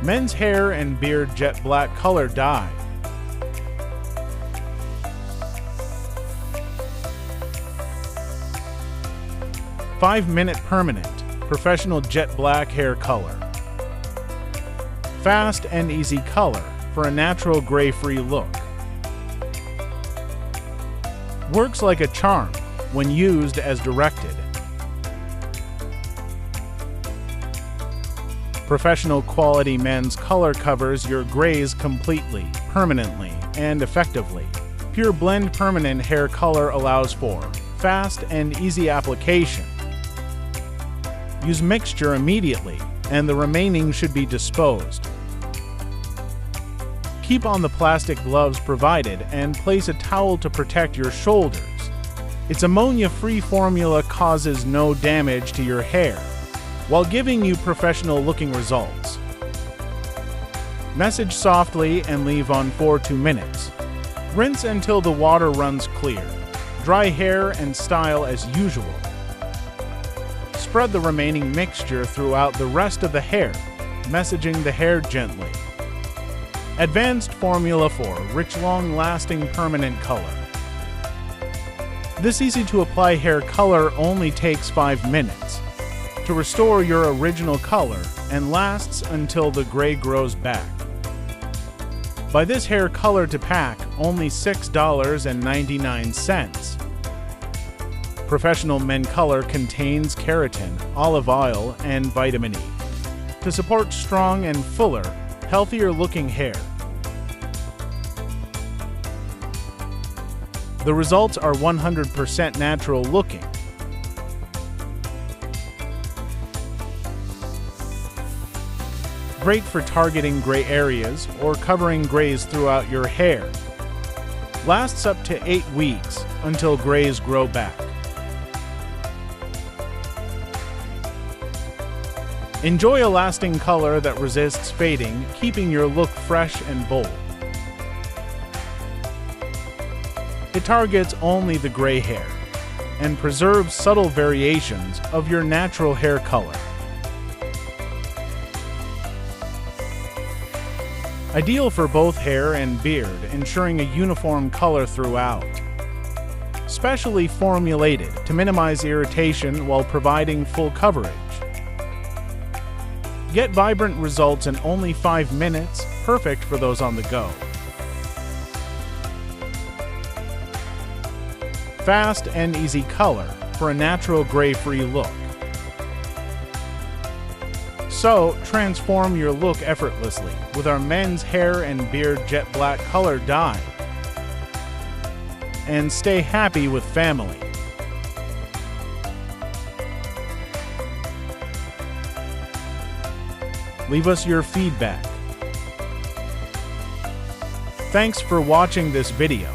Men's hair and beard jet black color dye. Five-minute permanent, professional jet black hair color. Fast and easy color for a natural gray-free look. Works like a charm when used as directed. Professional quality men's color covers your grays completely, permanently, and effectively. Pure Blend Permanent Hair Color allows for fast and easy application. Use mixture immediately, and the remaining should be disposed. Keep on the plastic gloves provided and place a towel to protect your shoulders. Its ammonia-free formula causes no damage to your hair, while giving you professional-looking results. Message softly and leave on for 2 minutes. Rinse until the water runs clear. Dry hair and style as usual. Spread the remaining mixture throughout the rest of the hair, messaging the hair gently. Advanced formula for rich, long-lasting permanent color. This easy-to-apply hair color only takes 5 minutes to restore your original color and lasts until the gray grows back. Buy this hair color to pack only $6.99. Professional Men Color contains keratin, olive oil, and vitamin E to support strong and fuller, healthier-looking hair. The results are 100% natural looking. Great for targeting gray areas or covering grays throughout your hair. Lasts up to 8 weeks until grays grow back. Enjoy a lasting color that resists fading, keeping your look fresh and bold. It targets only the gray hair and preserves subtle variations of your natural hair color. Ideal for both hair and beard, ensuring a uniform color throughout. Specially formulated to minimize irritation while providing full coverage. Get vibrant results in only 5 minutes, perfect for those on the go. Fast and easy color for a natural gray-free look. So, transform your look effortlessly with our men's hair and beard jet black color dye. And stay happy with family. Leave us your feedback. Thanks for watching this video.